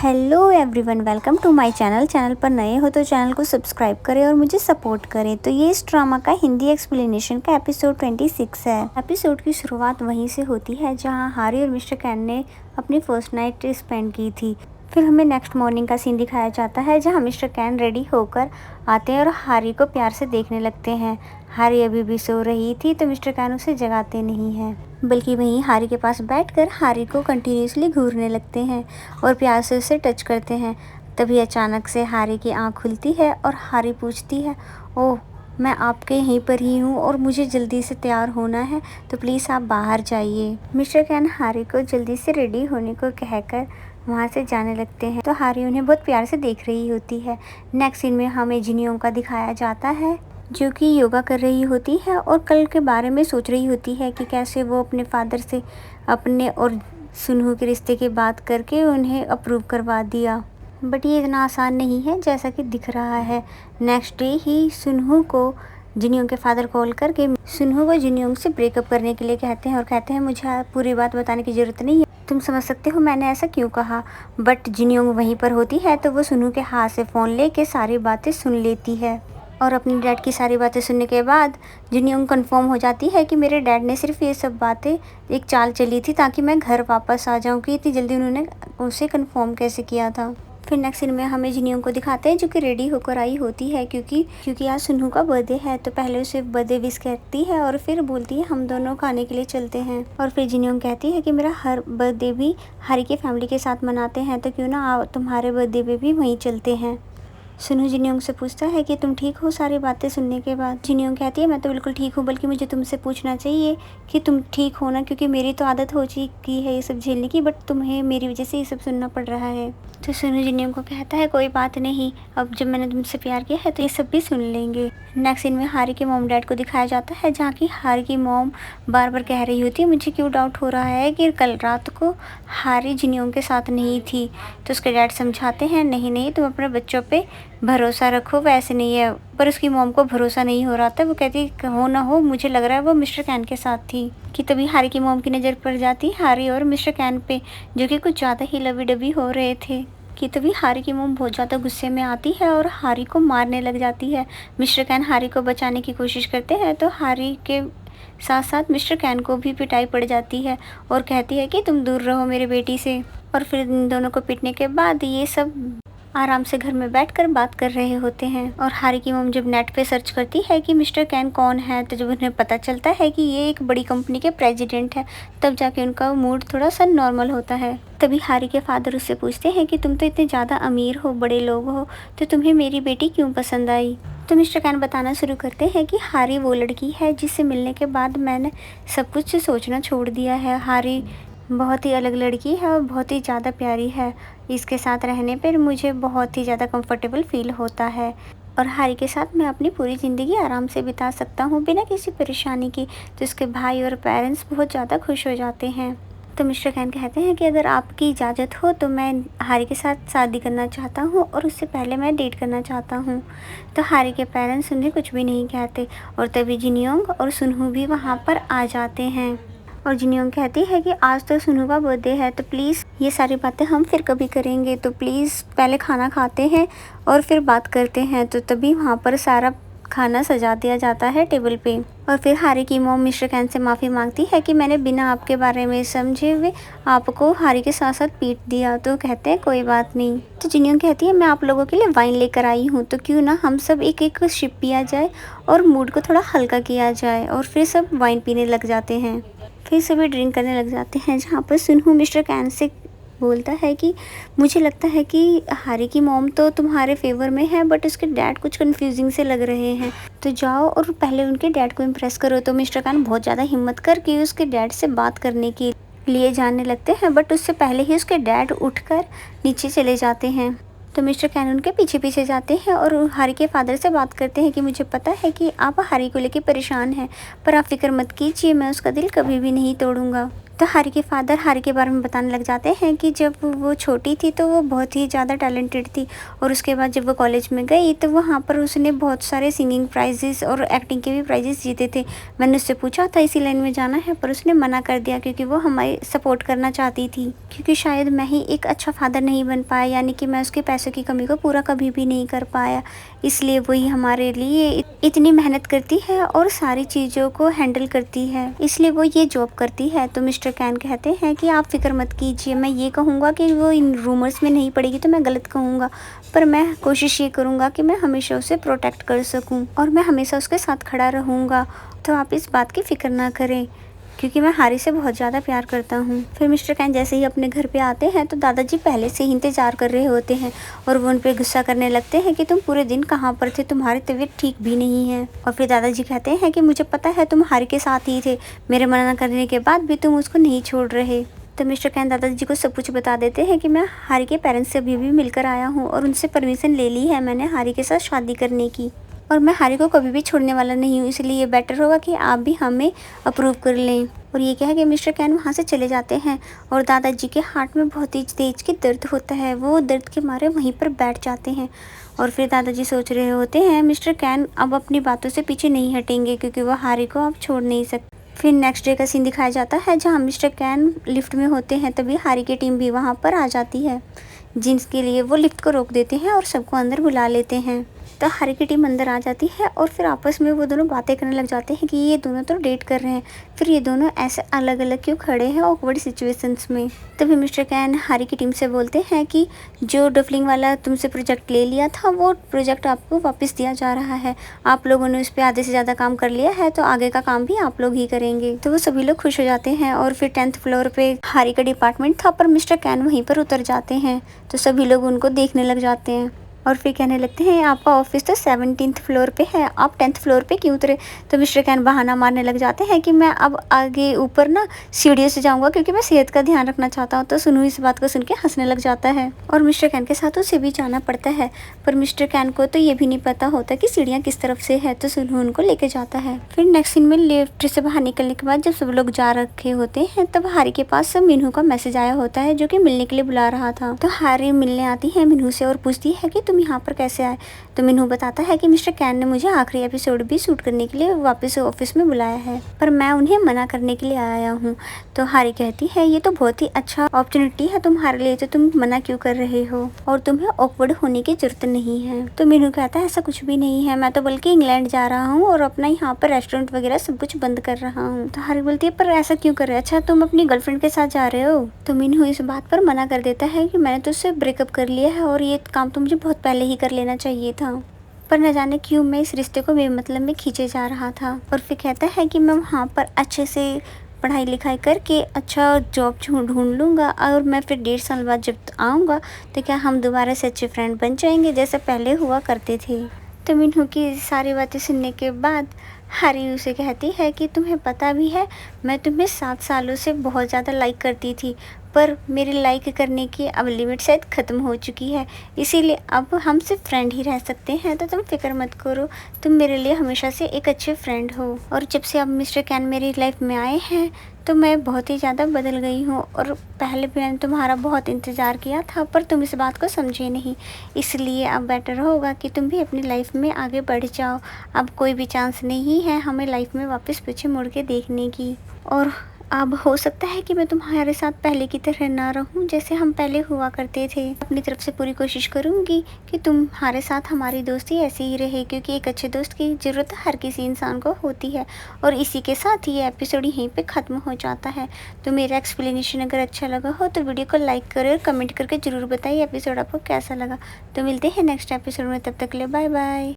Hello everyone, welcome to my channel पर नए हो तो चैनल को सब्सक्राइब करें और मुझे सपोर्ट करें। तो ये इस ड्रामा का हिंदी एक्सप्लेनेशन का एपिसोड 26 है। एपिसोड की शुरुआत वहीं से होती है जहां हारी और मिस्टर कैन ने अपनी फर्स्ट नाइट स्पेंड की थी। फिर हमें नेक्स्ट मॉर्निंग का सीन दिखाया जाता है जहां मिस्टर कैन रेडी होकर आते हैं और हारी को प्यार से देखने लगते हैं। हारी अभी भी सो रही थी तो मिस्टर कैन उसे जगाते नहीं हैं, बल्कि वहीं हारी के पास बैठकर हारी को कंटिन्यूसली घूरने लगते हैं और प्यार से उसे टच करते हैं। तभी अचानक से हारी की आंख खुलती है और हारी पूछती है, ओह मैं आपके यहीं पर ही हूँ और मुझे जल्दी से तैयार होना है, तो प्लीज़ आप बाहर जाइए। मिस्टर कैन हारी को जल्दी से रेडी होने को कहकर वहाँ से जाने लगते हैं तो हारी उन्हें बहुत प्यार से देख रही होती है। नेक्स्ट सीन में हमें जिनियों का दिखाया जाता है जो कि योगा कर रही होती है और कल के बारे में सोच रही होती है कि कैसे वो अपने फादर से अपने और सुनहू के रिश्ते की बात करके उन्हें अप्रूव करवा दिया। बट ये इतना आसान नहीं है जैसा कि दिख रहा है। नेक्स्ट डे ही सुनहू को जिनियों के फादर कॉल करके सुनहू को जिनियों से ब्रेकअप करने के लिए कहते हैं और कहते हैं मुझे पूरी बात बताने की ज़रूरत नहीं है, तुम समझ सकते हो मैंने ऐसा क्यों कहा। बट जिनियों वहीं पर होती है तो वो सुनहू के हाथ से फ़ोन लेके सारी बातें सुन लेती है और अपनी डैड की सारी बातें सुनने के बाद जिनियों कंफर्म हो जाती है कि मेरे डैड ने सिर्फ ये सब बातें एक चाल चली थी ताकि मैं घर वापस आ जाऊँ कि इतनी जल्दी उन्होंने उसे कंफर्म कैसे किया था। फिर नेक्स्ट सीन में हमें जिनियों को दिखाते हैं जो कि रेडी होकर आई होती है क्योंकि आज सुनहू का बर्थडे है। तो पहले उसे बर्थडे विश करती है और फिर बोलती है हम दोनों खाने के लिए चलते हैं। और फिर जिनियों कहती है कि मेरा हर बर्थडे भी हारी की फैमिली के साथ मनाते हैं, तो क्यों ना तुम्हारे बर्थडे पे भी वहीं चलते हैं। सुनहू जिनियों से पूछता है कि तुम ठीक हो सारी बातें सुनने के बाद। जिनियों कहती है मैं तो बिल्कुल ठीक हूँ, बल्कि मुझे तुमसे पूछना चाहिए कि तुम ठीक हो ना, क्योंकि मेरी तो आदत हो चुकी है ये सब झेलने की, बट तुम्हें मेरी वजह से ये सब सुनना पड़ रहा है। तो सुनहू जिनियों को कहता है कोई बात नहीं, अब जब मैंने तुमसे प्यार किया है तो ये सब भी सुन लेंगे। नेक्स्ट सीन में हारी के मॉम डैड को दिखाया जाता है जहाँ की हारी की मॉम बार बार कह रही होती है मुझे क्यों डाउट हो रहा है कि कल रात को हारी जिनियों के साथ नहीं थी। तो उसके डैड समझाते हैं नहीं तुम अपने बच्चों पे भरोसा रखो, वैसे नहीं है। पर उसकी मॉम को भरोसा नहीं हो रहा था, वो कहती हो ना हो मुझे लग रहा है वो मिस्टर कैन के साथ थी। कि तभी हारी की मॉम की नज़र पड़ जाती हारी और मिस्टर कैन पे जो कि कुछ ज़्यादा ही लवी डबी हो रहे थे। कि तभी हारी की मॉम बहुत ज़्यादा गुस्से में आती है और हारी को मारने लग जाती है। मिस्टर कैन हारी को बचाने की कोशिश करते हैं तो हारी के साथ साथ मिस्टर कैन को भी पिटाई पड़ जाती है और कहती है कि तुम दूर रहो मेरे बेटी से। और फिर इन दोनों को पीटने के बाद ये सब आराम से घर में बैठकर बात कर रहे होते हैं। और हारी की मॉम जब नेट पे सर्च करती है कि मिस्टर कैन कौन है तो जब उन्हें पता चलता है कि ये एक बड़ी कंपनी के प्रेसिडेंट है, तब जाके उनका मूड थोड़ा सा नॉर्मल होता है। तभी हारी के फादर उससे पूछते हैं कि तुम तो इतने ज़्यादा अमीर हो, बड़े लोग हो, तो तुम्हें मेरी बेटी क्यों पसंद आई। तो मिस्टर कैन बताना शुरू करते हैं कि हारी वो लड़की है जिससे मिलने के बाद मैंने सब कुछ सोचना छोड़ दिया है। हारी बहुत ही अलग लड़की है और बहुत ही ज़्यादा प्यारी है, इसके साथ रहने पर मुझे बहुत ही ज़्यादा कंफर्टेबल फील होता है और हारी के साथ मैं अपनी पूरी ज़िंदगी आराम से बिता सकता हूँ बिना किसी परेशानी की। तो उसके भाई और पेरेंट्स बहुत ज़्यादा खुश हो जाते हैं। तो मिस्टर कैन कहते हैं कि अगर आपकी इजाज़त हो तो मैं हारी के साथ शादी करना चाहता हूँ और उससे पहले मैं डेट करना चाहता हूँ। तो हारी के पेरेंट्स उन्हें कुछ भी नहीं कहते और तभी जिनियोंग और सुनहू भी वहाँ पर आ जाते हैं। और जिनियोंग कहती है कि आज तो सुनहू का बर्थडे है तो प्लीज़ ये सारी बातें हम फिर कभी करेंगे, तो प्लीज़ पहले खाना खाते हैं और फिर बात करते हैं। तो तभी वहाँ पर सारा खाना सजा दिया जाता है टेबल पे। और फिर हारी की मॉम मिस्टर कैन से माफ़ी मांगती है कि मैंने बिना आपके बारे में समझे हुए आपको हारी के साथ साथ पीट दिया। तो कहते हैं कोई बात नहीं। तो जिनियोंग कहती है मैं आप लोगों के लिए वाइन लेकर आई हूँ, तो क्यों ना हम सब एक एक सिप पिया जाए और मूड को थोड़ा हल्का किया जाए। और फिर सब वाइन पीने लग जाते हैं, फिर सभी ड्रिंक करने लग जाते हैं। जहाँ पर सुनहू मिस्टर कैन से बोलता है कि मुझे लगता है कि हारी की मॉम तो तुम्हारे फेवर में है, बट उसके डैड कुछ कंफ्यूजिंग से लग रहे हैं, तो जाओ और पहले उनके डैड को इम्प्रेस करो। तो मिस्टर कैन बहुत ज़्यादा हिम्मत करके उसके डैड से बात करने के लिए जाने लगते हैं, बट उससे पहले ही उसके डैड उठकर नीचे चले जाते हैं। तो मिस्टर कैन उनके पीछे पीछे जाते हैं और हारी के फादर से बात करते हैं कि मुझे पता है कि आप हारी को लेकर परेशान हैं, पर आप फिक्र मत कीजिए, मैं उसका दिल कभी भी नहीं तोड़ूंगा। तो हारी के फादर हारी के बारे में बताने लग जाते हैं कि जब वो छोटी थी तो वो बहुत ही ज़्यादा टैलेंटेड थी और उसके बाद जब वो कॉलेज में गई तो वहाँ पर उसने बहुत सारे सिंगिंग प्राइजेस और एक्टिंग के भी प्राइजेस जीते थे। मैंने उससे पूछा था इसी लाइन में जाना है, पर उसने मना कर दिया क्योंकि वो हमारी सपोर्ट करना चाहती थी, क्योंकि शायद मैं ही एक अच्छा फादर नहीं बन पाया, यानी कि मैं उसके पैसों की कमी को पूरा कभी भी नहीं कर पाया। इसलिए वही हमारे लिए इतनी मेहनत करती है और सारी चीज़ों को हैंडल करती है, इसलिए वो ये जॉब करती है। तो मिस्टर कैन कहते हैं कि आप फिक्र मत कीजिए, मैं ये कहूँगा कि वो इन रूमर्स में नहीं पड़ेगी तो मैं गलत कहूँगा, पर मैं कोशिश ये करूँगा कि मैं हमेशा उसे प्रोटेक्ट कर सकूँ और मैं हमेशा उसके साथ खड़ा रहूँगा। तो आप इस बात की फ़िक्र ना करें, क्योंकि मैं हारी से बहुत ज़्यादा प्यार करता हूँ। फिर मिस्टर कैन जैसे ही अपने घर पे आते हैं तो दादाजी पहले से ही इंतज़ार कर रहे होते हैं और वो उन पे गुस्सा करने लगते हैं कि तुम पूरे दिन कहाँ पर थे, तुम्हारी तबीयत ठीक भी नहीं है। और फिर दादाजी कहते हैं कि मुझे पता है तुम हारी के साथ ही थे, मेरे मना करने के बाद भी तुम उसको नहीं छोड़ रहे। तो मिस्टर कैन दादाजी को सब कुछ बता देते हैं कि मैं हारी के पेरेंट्स से अभी भी मिलकर आया हूँ और उनसे परमिशन ले ली है मैंने हारी के साथ शादी करने की, और मैं हारी को कभी भी छोड़ने वाला नहीं हूँ, इसलिए ये बेटर होगा कि आप भी हमें अप्रूव कर लें। और ये कह के मिस्टर कैन वहाँ से चले जाते हैं और दादाजी के हार्ट में बहुत ही तेज की दर्द होता है, वो दर्द के मारे वहीं पर बैठ जाते हैं। और फिर दादाजी सोच रहे होते हैं मिस्टर कैन अब अपनी बातों से पीछे नहीं हटेंगे, क्योंकि वो हारी को अब छोड़ नहीं सकते। फिर नेक्स्ट डे का सीन दिखाया जाता है जहाँ मिस्टर कैन लिफ्ट में होते हैं, तभी हारी की टीम भी वहाँ पर आ जाती है, जिनके लिए वो लिफ्ट को रोक देते हैं और सबको अंदर बुला लेते हैं। तो हारी की टीम अंदर आ जाती है और फिर आपस में वो दोनों बातें करने लग जाते हैं कि ये दोनों तो डेट कर रहे हैं, फिर ये दोनों ऐसे अलग अलग क्यों खड़े हैं ऑकवर्ड सिचुएशंस में। तभी मिस्टर कैन हारी की टीम से बोलते हैं कि जो डफलिंग वाला तुमसे प्रोजेक्ट ले लिया था वो प्रोजेक्ट आपको वापस दिया जा रहा है, आप लोगों ने उस पर आधे से ज़्यादा काम कर लिया है तो आगे का काम भी आप लोग ही करेंगे। तो वो सभी लोग खुश हो जाते हैं और फिर 10th फ्लोर पे हारी का डिपार्टमेंट था पर मिस्टर कैन वहीं पर उतर जाते हैं, तो सभी लोग उनको देखने लग जाते हैं और फिर कहने लगते हैं आपका ऑफिस तो 17th फ्लोर पे है, आप 10th फ्लोर पे क्यों उतरे। तो मिस्टर कैन बहाना मारने लग जाते हैं कि मैं अब आगे ऊपर ना सीढ़ियों से जाऊंगा क्योंकि मैं सेहत का ध्यान रखना चाहता हूँ। तो सुनू इस बात को सुन के हंसने लग जाता है और मिस्टर कैन के साथ उसे भी जाना पड़ता है, पर मिस्टर कैन को तो ये भी नहीं पता होता कि सीढ़ियाँ किस तरफ से है, तो सुनू उनको लेके जाता है। फिर नेक्स्ट सीन में लिफ्ट से बाहर निकलने के बाद जब सब लोग जा रखे होते हैं तब हारी के पास मीनू का मैसेज आया होता है जो कि मिलने के लिए बुला रहा था। तो हारी मिलने आती है मीनू से और पूछती है कि तुम यहाँ पर कैसे आए। तो मीनू बताता है कि मिस्टर कैन ने मुझे आखिरी एपिसोड भी शूट करने के लिए वापस ऑफिस में बुलाया है, पर मैं उन्हें मना करने के लिए आया हूँ। तो हारी कहती है ये तो बहुत ही अच्छा अपॉर्चुनिटी है तुम्हारे लिए, तो तुम मना क्यों कर रहे हो और तुम्हें ऑकवर्ड होने की जरूरत नहीं है। तो मीनू कहता है ऐसा कुछ भी नहीं है, मैं तो बल्कि इंग्लैंड जा रहा हूँ और अपना यहाँ पर रेस्टोरेंट वगैरह सब कुछ बंद कर रहा हूँ। तो हारी बोलती है पर ऐसा क्यों कर रहे हो, अच्छा तुम अपनी गर्लफ्रेंड के साथ जा रहे हो। तो मीनू इस बात पर मना कर देता है कि मैंने तो उससे ब्रेकअप कर लिया है और ये काम तो मुझे बहुत पहले ही कर लेना चाहिए था, पर न जाने क्यों मैं इस रिश्ते को बेमतलब में खींचे जा रहा था। और फिर कहता है कि मैं वहाँ पर अच्छे से पढ़ाई लिखाई करके अच्छा जॉब ढूंढ लूँगा और मैं फिर 1.5 साल बाद जब आऊँगा तो क्या हम दोबारा से अच्छे फ्रेंड बन जाएंगे जैसे पहले हुआ करते थे। तो मीनू की सारी बातें सुनने के बाद हारी उसे कहती है कि तुम्हें पता भी है मैं तुम्हें 7 सालों से बहुत ज़्यादा लाइक करती थी, पर मेरी लाइक करने की अब लिमिट शायद ख़त्म हो चुकी है, इसीलिए अब हम सिर्फ फ्रेंड ही रह सकते हैं। तो तुम फिक्र मत करो, तुम मेरे लिए हमेशा से एक अच्छे फ्रेंड हो। और जब से अब मिस्टर कैन मेरी लाइफ में आए हैं तो मैं बहुत ही ज़्यादा बदल गई हूँ, और पहले भी मैंने तुम्हारा बहुत इंतज़ार किया था पर तुम इस बात को समझे नहीं, इसलिए अब बेटर होगा कि तुम भी अपनी लाइफ में आगे बढ़ जाओ। अब कोई भी चांस नहीं है हमें लाइफ में वापस पीछे मुड़ के देखने की, और अब हो सकता है कि मैं तुम्हारे साथ पहले की तरह ना रहूं जैसे हम पहले हुआ करते थे। अपनी तरफ से पूरी कोशिश करूंगी कि तुम्हारे साथ हमारी दोस्ती ऐसी ही रहे, क्योंकि एक अच्छे दोस्त की ज़रूरत हर किसी इंसान को होती है। और इसी के साथ ये एपिसोड यहीं पे ख़त्म हो जाता है। तो मेरा एक्सप्लेनेशन अगर अच्छा लगा हो तो वीडियो को लाइक करें और कमेंट करके ज़रूर बताइए एपिसोड आपको कैसा लगा। तो मिलते हैं नेक्स्ट एपिसोड में, तब तक के लिए बाय बाय।